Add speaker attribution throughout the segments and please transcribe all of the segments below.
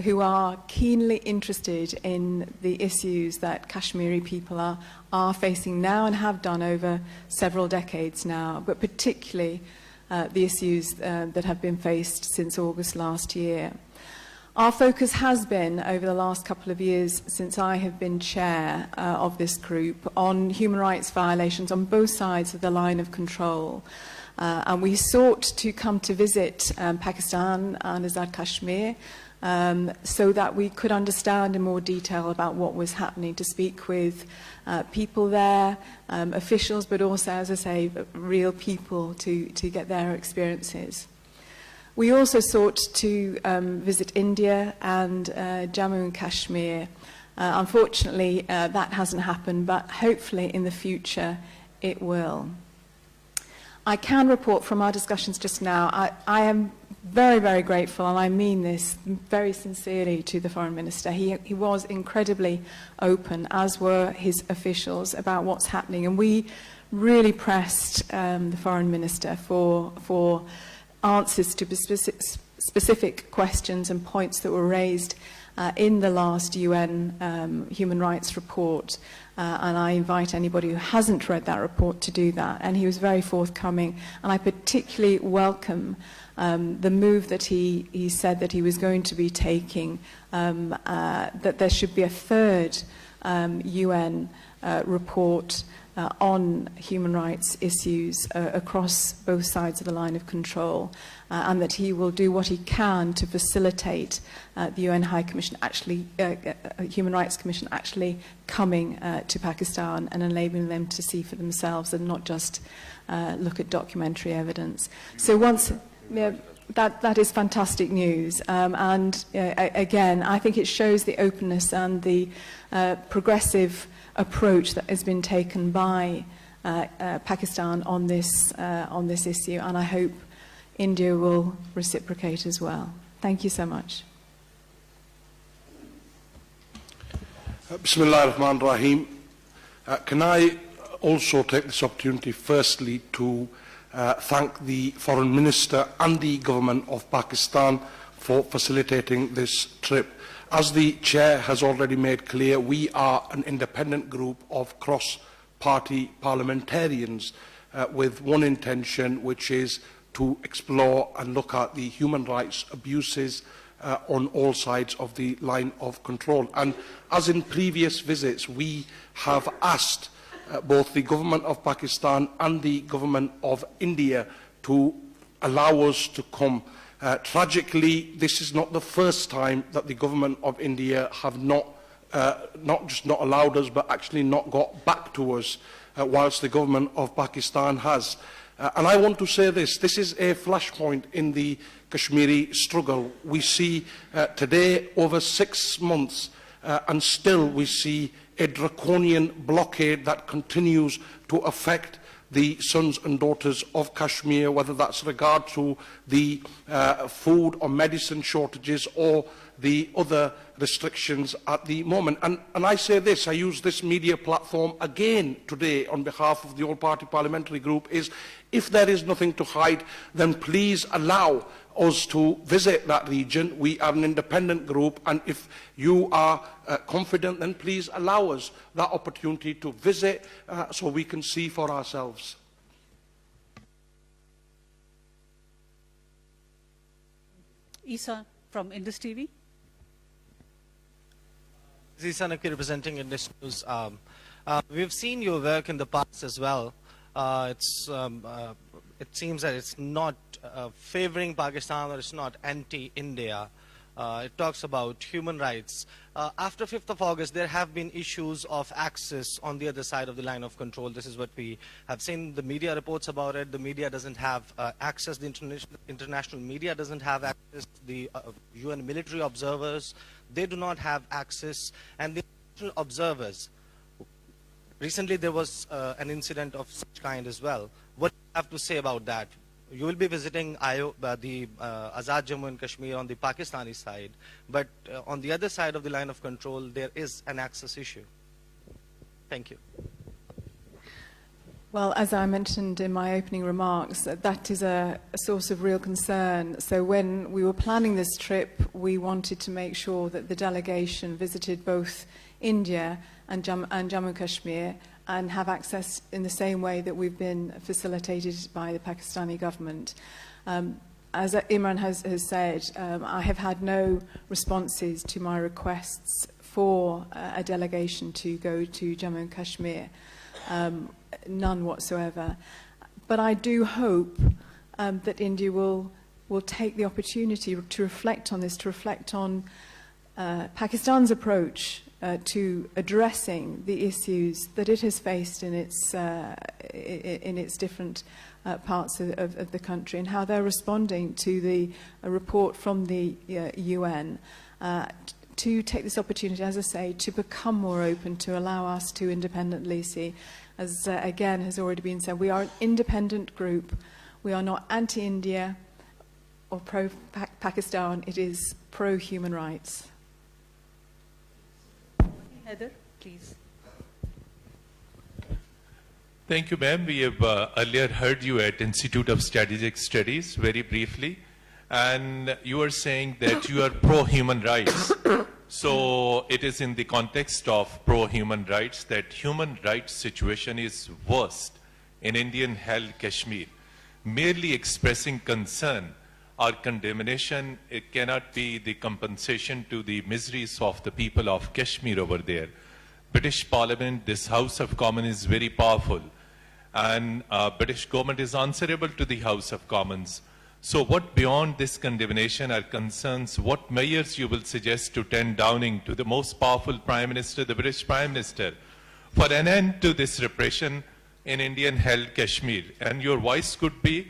Speaker 1: who are keenly interested in the issues that Kashmiri people are facing now and have done over several decades now, but particularly the issues that have been faced since August last year. Our focus has been, over the last couple of years since I have been chair of this group, on human rights violations on both sides of the line of control. And we sought to come to visit Pakistan and Azad Kashmir so that we could understand in more detail about what was happening, to speak with people there, officials, but also, as I say, real people to get their experiences. We also sought to visit India and Jammu and Kashmir. Unfortunately, that hasn't happened, but hopefully in the future it will. I can report from our discussions just now, I am very, very grateful, and I mean this very sincerely, to the Foreign Minister. He was incredibly open, as were his officials, about what's happening. And we really pressed the Foreign Minister for answers to specific questions and points that were raised in the last UN human rights report. And I invite anybody who hasn't read that report to do that. And he was very forthcoming. And I particularly welcome the move that he said that he was going to be taking, that there should be a third UN report on human rights issues across both sides of the line of control, and that he will do what he can to facilitate the UN High Commission Human Rights Commission actually coming to Pakistan and enabling them to see for themselves and not just look at documentary evidence. So once, that is fantastic news, and again, I think it shows the openness and the progressive approach that has been taken by Pakistan on this issue, and I hope India will reciprocate as well. Thank you so much.
Speaker 2: Bismillah ar-Rahman ar-Rahim. Can I also take this opportunity firstly to thank the Foreign Minister and the Government of Pakistan for facilitating this trip. As the Chair has already made clear, we are an independent group of cross-party parliamentarians with one intention, which is to explore and look at the human rights abuses on all sides of the line of control. And as in previous visits, we have asked both the Government of Pakistan and the Government of India to allow us to come. Tragically, this is not the first time that the Government of India have not just not allowed us, but actually not got back to us, whilst the Government of Pakistan has. And I want to say this is a flashpoint in the Kashmiri struggle. We see today over 6 months, and still we see a draconian blockade that continues to affect the sons and daughters of Kashmir, whether that's regard to the food or medicine shortages or the other restrictions at the moment. And I say this, I use this media platform again today on behalf of the All-Party Parliamentary Group, is if there is nothing to hide, then please allow us to visit that region. We are an independent group, and if you are confident, then please allow us that opportunity to visit so we can see for ourselves.
Speaker 3: Isa from Indus TV.
Speaker 4: Isa Nakwi representing Indus News. We've seen your work in the past as well. It seems that it's not favoring Pakistan, or it's not anti-India. It talks about human rights. After 5th of August, there have been issues of access on the other side of the line of control. This is what we have seen. The media reports about it. The media doesn't have access. The international media doesn't have access. The UN military observers, they do not have access. And the international observers, recently there was an incident of such kind as well. What do you have to say about that? You will be visiting the Azad Jammu and Kashmir on the Pakistani side, but on the other side of the line of control, there is an access issue. Thank you.
Speaker 1: Well, as I mentioned in my opening remarks, that is a source of real concern. So when we were planning this trip, we wanted to make sure that the delegation visited both India and Jammu and Kashmir and have access in the same way that we've been facilitated by the Pakistani government. As Imran has said, I have had no responses to my requests for a delegation to go to Jammu and Kashmir. None whatsoever. But I do hope that India will take the opportunity to reflect on this, to reflect on Pakistan's approach to addressing the issues that it has faced in its different parts of the country, and how they're responding to the report from the UN. To take this opportunity, as I say, to become more open, to allow us to independently see. As again has already been said, we are an independent group. We are not anti-India or pro-Pakistan. It is pro-human rights.
Speaker 3: Heather, please.
Speaker 5: Thank you, ma'am. We have earlier heard you at Institute of Strategic Studies very briefly, and you are saying that you are pro-human rights. So it is in the context of pro-human rights that human rights situation is worst in Indian-held Kashmir. Merely expressing concern or condemnation, it cannot be the compensation to the miseries of the people of Kashmir over there. British Parliament, this House of Commons is very powerful, and British government is answerable to the House of Commons. So what beyond this condemnation are concerns, what measures you will suggest to 10 Downing, to the most powerful Prime Minister, the British Prime Minister, for an end to this repression in Indian-held Kashmir? And your voice could be,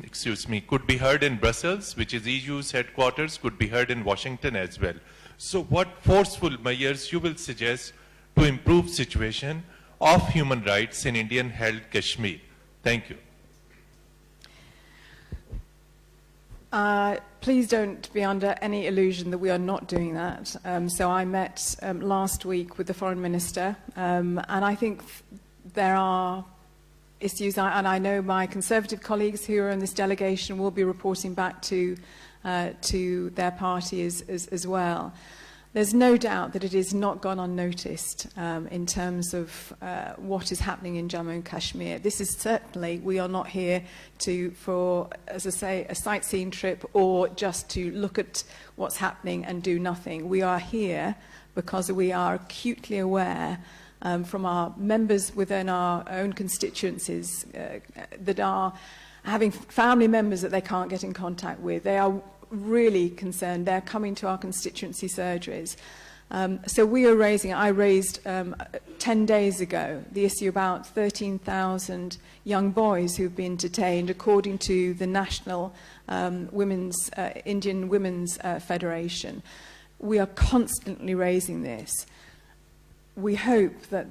Speaker 5: excuse me, could be heard in Brussels, which is EU's headquarters, could be heard in Washington as well. So what forceful measures you will suggest to improve situation of human rights in Indian-held Kashmir? Thank you.
Speaker 1: Please don't be under any illusion that we are not doing that. So I met last week with the Foreign Minister, and I think there are issues, and I know my Conservative colleagues who are in this delegation will be reporting back to their party as well. There's no doubt that it has not gone unnoticed in terms of what is happening in Jammu and Kashmir. This is certainly, we are not here for, as I say, a sightseeing trip or just to look at what's happening and do nothing. We are here because we are acutely aware from our members within our own constituencies that are having family members that they can't get in contact with. They are really concerned. They're coming to our constituency surgeries. So we are I raised 10 days ago the issue about 13,000 young boys who've been detained according to the National Indian Women's Federation. We are constantly raising this. We hope that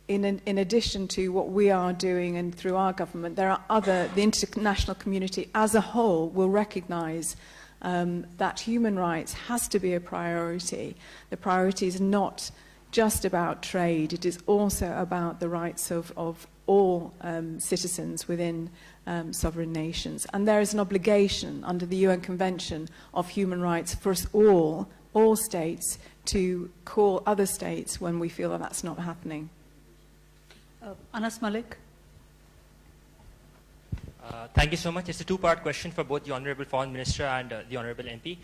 Speaker 1: in addition to what we are doing and through our government, the international community as a whole will recognise that human rights has to be a priority. The priority is not just about trade, it is also about the rights of all citizens within sovereign nations. And there is an obligation under the UN Convention of Human Rights for us all states, to call other states when we feel that that's not happening.
Speaker 3: Anas Malik.
Speaker 6: Thank you so much. It's a two-part question for both the Honourable Foreign Minister and the Honourable MP.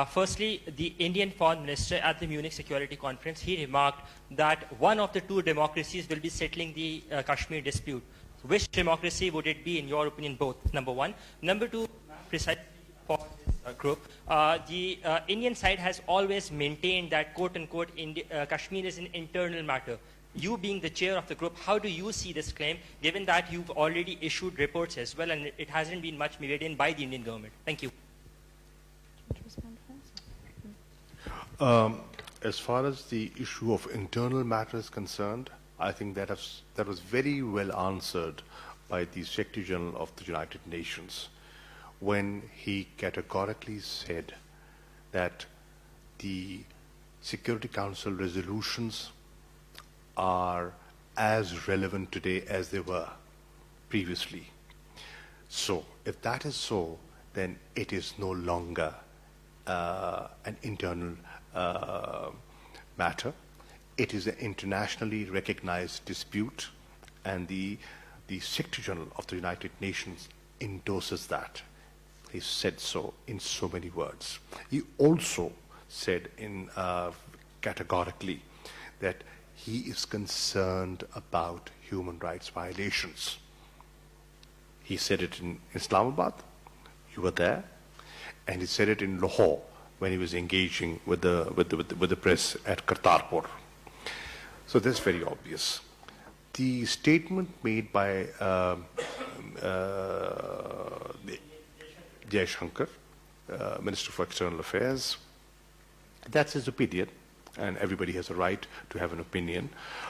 Speaker 6: Firstly, the Indian Foreign Minister at the Munich Security Conference, he remarked that one of the two democracies will be settling the Kashmir dispute. Which democracy would it be, in your opinion, both? Number one. Number two, precisely for this group, the Indian side has always maintained that, quote-unquote, Kashmir is an internal matter. You being the chair of the group, how do you see this claim, given that you've already issued reports as well and it hasn't been much made in by the Indian government? Thank you.
Speaker 7: As far as the issue of internal matters is concerned, I think that was very well answered by the Secretary General of the United Nations when he categorically said that the Security Council resolutions are as relevant today as they were previously. So, if that is so, then it is no longer an internal matter. It is an internationally recognized dispute, and the Secretary General of the United Nations endorses that. He said so in so many words. He also said categorically that he is concerned about human rights violations. He said it in Islamabad, you were there, and he said it in Lahore when he was engaging with the press at Kartarpur. So that's very obvious. The statement made by Jaishankar, Minister for External Affairs, that's his opinion, and everybody has a right to have an opinion,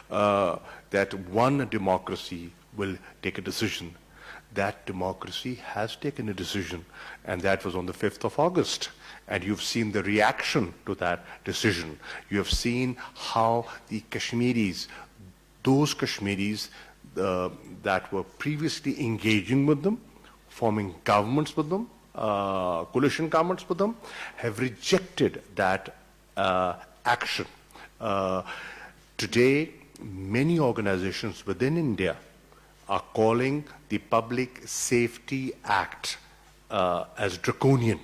Speaker 7: that one democracy will take a decision. That democracy has taken a decision, and that was on the 5th of August. And you've seen the reaction to that decision. You have seen how the Kashmiris, those Kashmiris that were previously engaging with them, forming governments with them, coalition governments with them, have rejected that action. Today, many organizations within India are calling the Public Safety Act as draconian.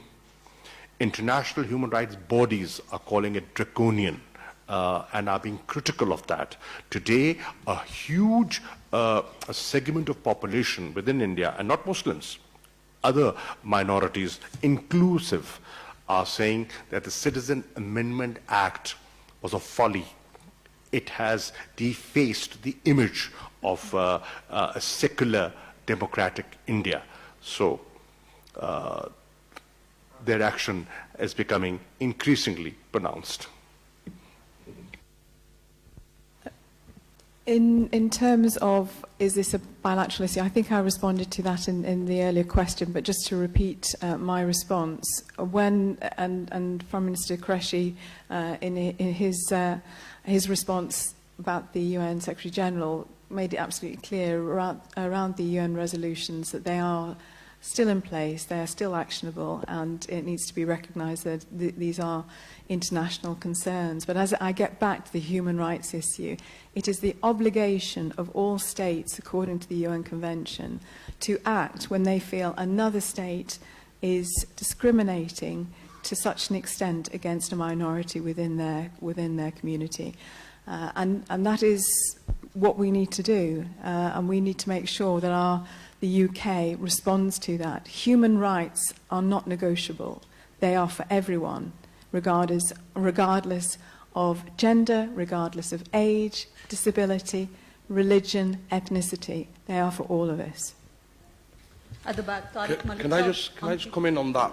Speaker 7: International human rights bodies are calling it draconian and are being critical of that. Today, a huge segment of population within India, and not Muslims, other minorities inclusive, are saying that the Citizen Amendment Act was a folly. It has defaced the image of a secular democratic India. So their action is becoming increasingly pronounced.
Speaker 1: In terms of, is this a bilateral issue, I think I responded to that in the earlier question, but just to repeat my response, when, and Prime Minister Qureshi, in his response about the UN Secretary General, made it absolutely clear around the UN resolutions that they are still in place, they are still actionable, and it needs to be recognised that these are international concerns. But as I get back to the human rights issue, it is the obligation of all states, according to the UN Convention, to act when they feel another state is discriminating to such an extent against a minority within their community. And that is what we need to do, and we need to make sure that the UK responds to that. Human rights are not negotiable. They are for everyone, regardless of gender, regardless of age, disability, religion, ethnicity. They are for all of us.
Speaker 3: At the back, Tariq Malik.
Speaker 2: Can I just come in on that?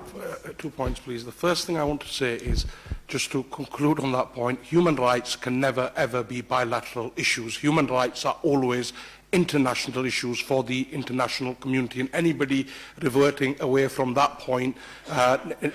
Speaker 2: 2 points, please. The first thing I want to say is, just to conclude on that point, human rights can never, ever be bilateral issues. Human rights are always international issues for the international community, and anybody reverting away from that point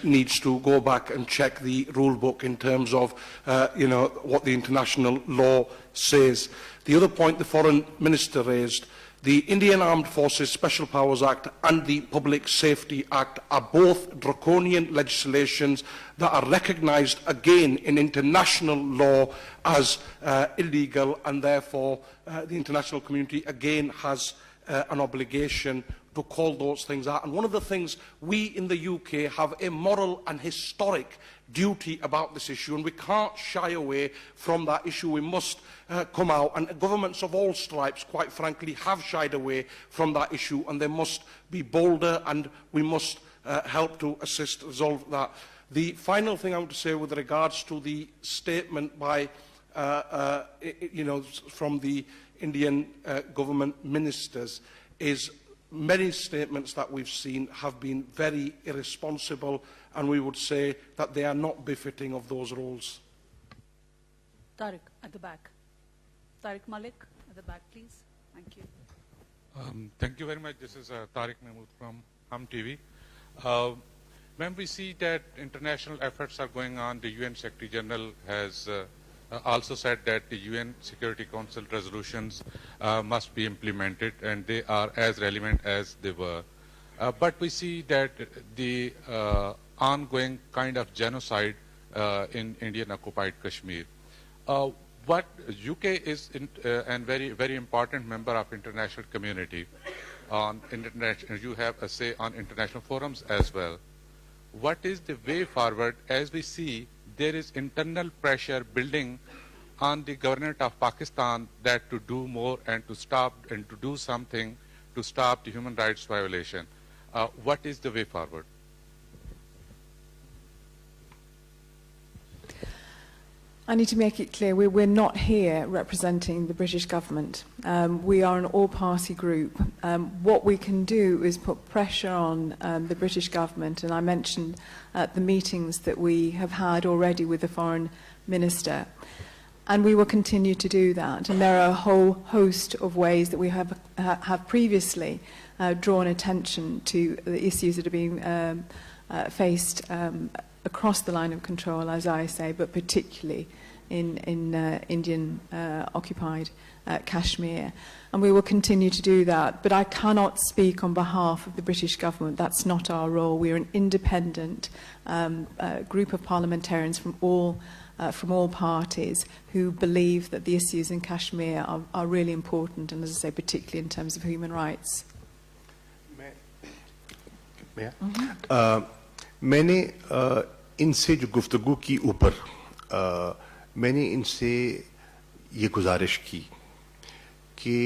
Speaker 2: needs to go back and check the rule book in terms of what the international law says. The other point the Foreign Minister raised, the Indian Armed Forces Special Powers Act and the Public Safety Act are both draconian legislations that are recognised again in international law as illegal, and therefore the international community again has an obligation to call those things out. And one of the things we in the UK have a moral and historic duty about this issue, and we can't shy away from that issue. We must come out, and governments of all stripes, quite frankly, have shied away from that issue, and they must be bolder, and we must help to assist resolve that. The final thing I want to say with regards to the statement by from the Indian government ministers is many statements that we've seen have been very irresponsible, and we would say that they are not befitting of those roles.
Speaker 3: Tariq, at the back. Tariq Malik, at the back, please. Thank you.
Speaker 8: Thank you very much. This is Tariq Mahmood from Hum TV. Ma'am, we see that international efforts are going on. The UN Secretary General has also said that the UN Security Council resolutions must be implemented, and they are as relevant as they were. But we see that the ongoing kind of genocide in Indian occupied Kashmir. What UK is a very important member of international community. On international, you have a say on international forums as well. What is the way forward as we see there is internal pressure building on the government of Pakistan that to do more and to stop and to do something to stop the human rights violation? What is the way forward?
Speaker 1: I need to make it clear, we're not here representing the British government. We are an all-party group. What we can do is put pressure on the British government, and I mentioned the meetings that we have had already with the Foreign Minister, and we will continue to do that. And there are a whole host of ways that we have previously drawn attention to the issues that are being faced across the line of control, as I say, but particularly in Indian occupied Kashmir. And we will continue to do that. But I cannot speak on behalf of the British government. That's not our role. We are an independent group of parliamentarians from all parties who believe that the issues in Kashmir are really important, and as I say, particularly in terms of human rights.
Speaker 7: मैंने इनसे जो गुफ्तगू की ऊपर मैंने इनसे ये गुजारिश की कि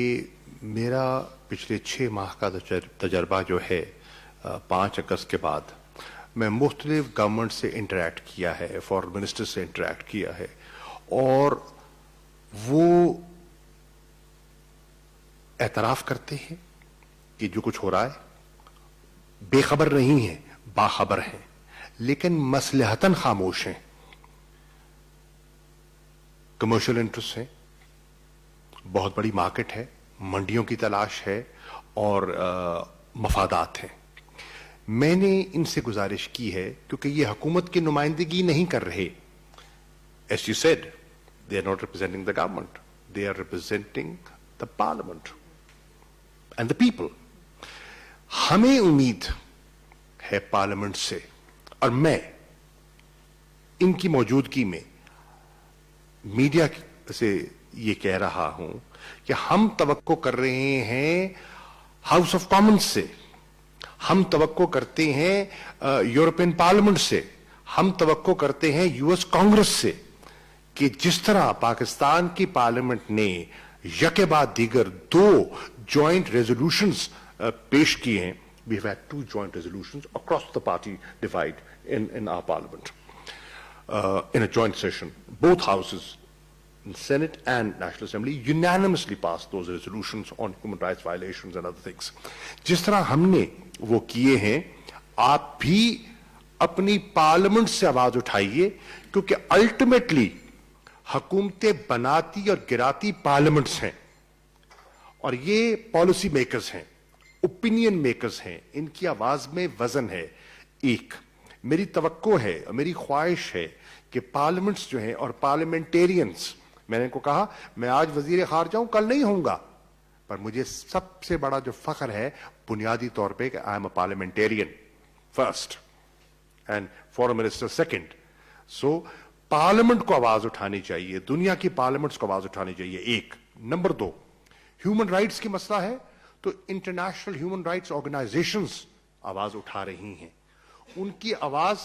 Speaker 7: मेरा पिछले 6 माह का तजर्बा जो है 5 अगस्त के बाद मैं मुख्तलिफ गवर्नमेंट से इंटरेक्ट किया है, फॉरेन मिनिस्टर से इंटरेक्ट किया है, और वो एतराफ़ करते हैं कि जो कुछ हो रहा है बेखबर नहीं है, बाखबर हैं, लेकिन मसलहतन खामोश हैं। कमर्शियल इंटरेस्ट है, बहुत बड़ी मार्केट है, मंडियों की तलाश है और मफादात हैं। मैंने इनसे गुजारिश की है, क्योंकि ये हुकूमत की नुमाइंदगी नहीं कर रहे। As you said, they are not representing the government, they are representing the parliament and the people. हमें उम्मीद है पार्लियामेंट से, और मैं इनकी मौजूदगी में मीडिया से ये कह रहा हूं कि हम तवक्को कर रहे हैं हाउस ऑफ कॉमन्स से, हम तवक्को करते हैं यूरोपियन पार्लियामेंट से, हम तवक्को करते हैं यूएस कांग्रेस से कि जिस तरह पाकिस्तान की पार्लियामेंट ने यके बाद दीगर 2 जॉइंट रेजोल्यूशंस पेश किए हैं. We have had 2 joint resolutions across the party divide in our parliament in a joint session. Both houses, in Senate and National Assembly, unanimously passed those resolutions on human rights violations and other things. जिस तरह हमने वो किए हैं, आप भी अपनी parliament से आवाज उठाइए, क्योंकि अल्टीमेटली हुकूमतें बनाती और गिराती पार्लियामेंट्स हैं, और ये पॉलिसी मेकर्स हैं, ओपिनियन मेकर्स हैं, इनकी आवाज में वजन है. एक मेरी तवक्को है, मेरी ख्वाहिश है कि पार्लियामेंट्स जो हैं और पार्लियामेंटेरियंस, मैंने इनको कहा मैं आज वजीर खारजा हूं, कल नहीं होऊंगा, पर मुझे सबसे बड़ा जो फख्र है बुनियादी तौर पे कि I am a parliamentarian first and foreign minister second. So parliament को आवाज उठानी चाहिए, दुनिया की पार्लियामेंट्स को आवाज उठानी चाहिए. एक. नंबर 2, ह्यूमन राइट्स की मसला है तो इंटरनेशनल ह्यूमन राइट्स ऑर्गेनाइजेशंस आवाज उठा रही हैं, उनकी आवाज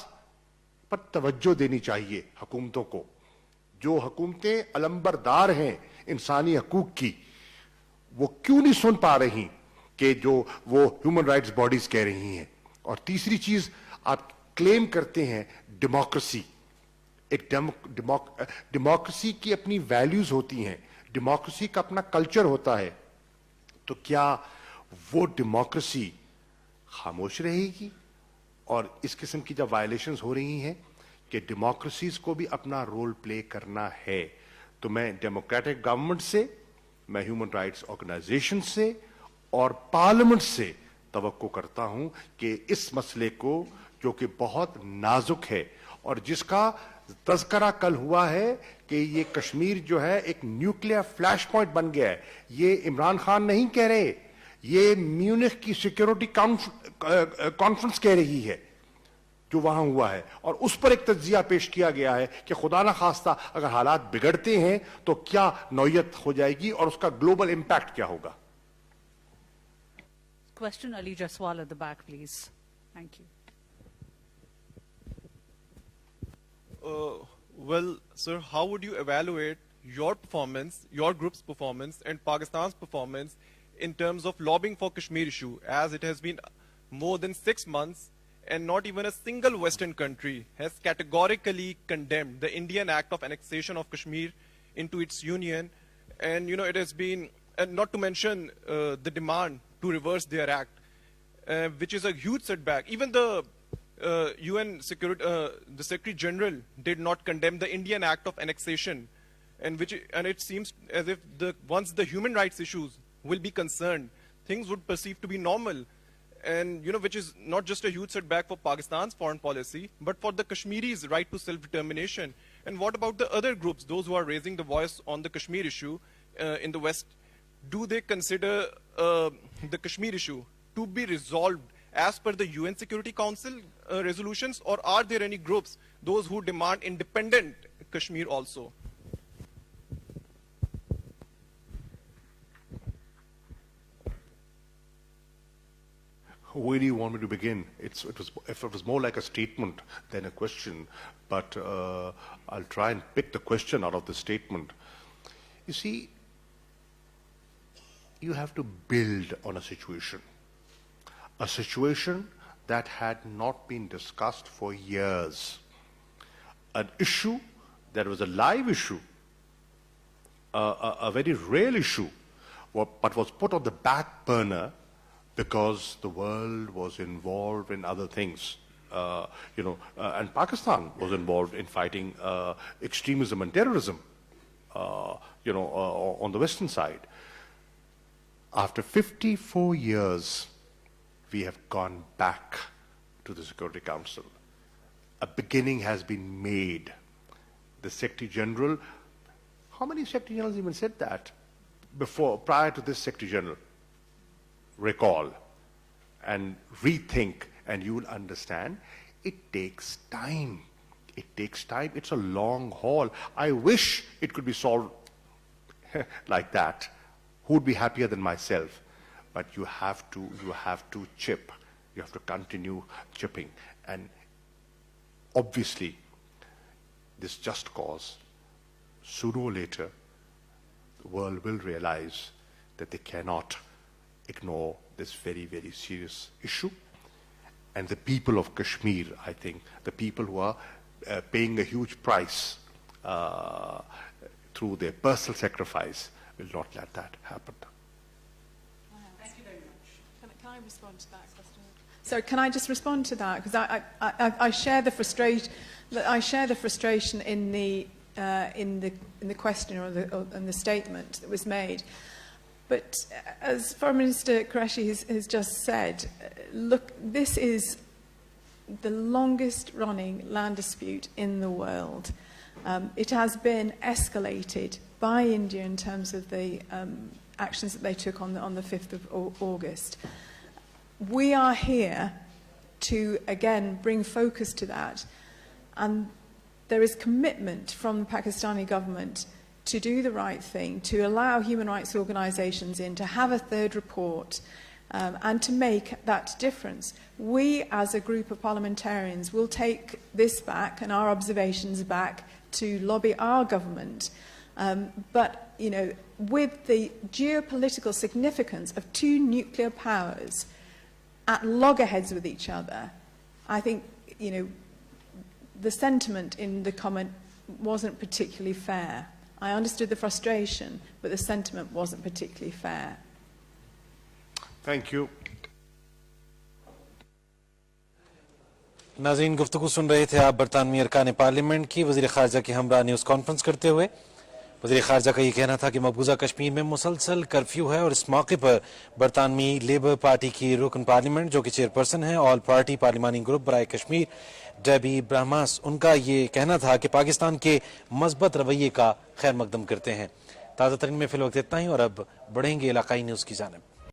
Speaker 7: पर तवज्जो देनी चाहिए हुकूमतों को. जो हुकूमतें अलंबरदार हैं इंसानी हकूक की, वो क्यों नहीं सुन पा रही कि जो वो ह्यूमन राइट्स बॉडीज कह रही हैं. और तीसरी चीज, आप क्लेम करते हैं डेमोक्रेसी. एक डेमोक्रेसी की अपनी वैल्यूज होती हैं, डेमोक्रेसी का अपना कल्चर होता है, तो क्या वो डेमोक्रेसी खामोश रहेगी? और इस किस्म की जब वायलेशंस हो रही हैं कि डेमोक्रेसीज को भी अपना रोल प्ले करना है, तो मैं डेमोक्रेटिक गवर्नमेंट से, मैं ह्यूमन राइट्स ऑर्गेनाइजेशन से और पार्लियामेंट से तवक्को करता हूं कि इस मसले को, जो कि बहुत नाजुक है और जिसका तज़करा कल हुआ है कि ये कश्मीर जो है एक न्यूक्लियर फ्लैश पॉइंट बन गया है। ये इमरान खान नहीं कह रहे, ये म्यूनिख की सिक्योरिटी कॉन्फ्रेंस कह रही है जो वहां हुआ है, और उस पर एक तज्जिया पेश किया गया है कि खुदा ना खास्ता अगर हालात बिगड़ते हैं तो क्या नौयत हो जाएगी और उसका ग्लोबल इंपैक्ट क्या होगा।
Speaker 3: Question Ali Jaswal at the back, please. Thank you.
Speaker 9: Well, sir, how would you evaluate your performance, your group's performance, and Pakistan's performance in terms of lobbying for Kashmir issue, as it has been more than 6 months and not even a single Western country has categorically condemned the Indian act of annexation of Kashmir into its union, and it has been, and not to mention the demand to reverse their act, which is a huge setback. Even the UN Security, the Secretary General did not condemn the Indian act of annexation, and it seems as if once the human rights issues will be concerned, things would perceive to be normal, and which is not just a huge setback for Pakistan's foreign policy, but for the Kashmiris' right to self-determination. And what about the other groups, those who are raising the voice on the Kashmir issue in the West? Do they consider the Kashmir issue to be resolved as per the UN Security Council resolutions, or are there any groups, those who demand independent Kashmir also?
Speaker 7: Where do you want me to begin? If it was more like a statement than a question, but I'll try and pick the question out of the statement. You see, you have to build on a situation that had not been discussed for years, an issue that was a live issue, a very real issue, but was put on the back burner because the world was involved in other things, and Pakistan was involved in fighting extremism and terrorism, on the Western side. After 54 years, we have gone back to the Security Council. A beginning has been made. The Secretary General, how many Secretary Generals even said that prior to this Secretary General? Recall and rethink, and you will understand it takes time. It takes time. It's a long haul. I wish it could be solved like that. Who would be happier than myself? But you have to chip. You have to continue chipping. And obviously, this just cause, sooner or later, the world will realize that they cannot ignore this very, very serious issue. And the people of Kashmir, I think, the people who are paying a huge price through their personal sacrifice, will not let that happen.
Speaker 1: Thank you very much. Can I respond to that question? So can I just respond to that? Because I share the frustration. I share the frustration in the question or in the statement that was made. But as Foreign Minister Qureshi has just said, look, this is the longest running land dispute in the world. It has been escalated by India in terms of the actions that they took on the 5th of August. We are here to, again, bring focus to that. And there is commitment from the Pakistani government to do the right thing, to allow human rights organisations in, to have a third report, and to make that difference. We, as a group of parliamentarians, will take this back and our observations back to lobby our government. But, with the geopolitical significance of two nuclear powers at loggerheads with each other, I think, the sentiment in the comment wasn't particularly fair. I understood the frustration, but the sentiment wasn't particularly fair.
Speaker 7: Thank you.
Speaker 10: नाज़रीन, गुफ्तगू सुन रहे थे आप बरतानवी अरकान parliament की वज़ीर ख़ारजा के हमरा न्यूज़ कॉन्फ्रेंस करते हुए। وزیر خارجہ کا یہ کہنا تھا کہ مقبوضہ کشمیر میں مسلسل کرفیو ہے، اور اس موقع پر برطانوی لیبر پارٹی کی رکن پارلیمنٹ جو کہ چیئرپرسن ہیں آل پارٹی پارلیمانی گروپ برائے کشمیر ڈیبی برہماس، ان کا یہ کہنا تھا کہ پاکستان کے مثبت رویے کا خیر مقدم کرتے ہیں۔ تازہ ترین میں فی الوقت اتنا ہی، اور اب بڑھیں گے علاقائی نیوز کی جانب۔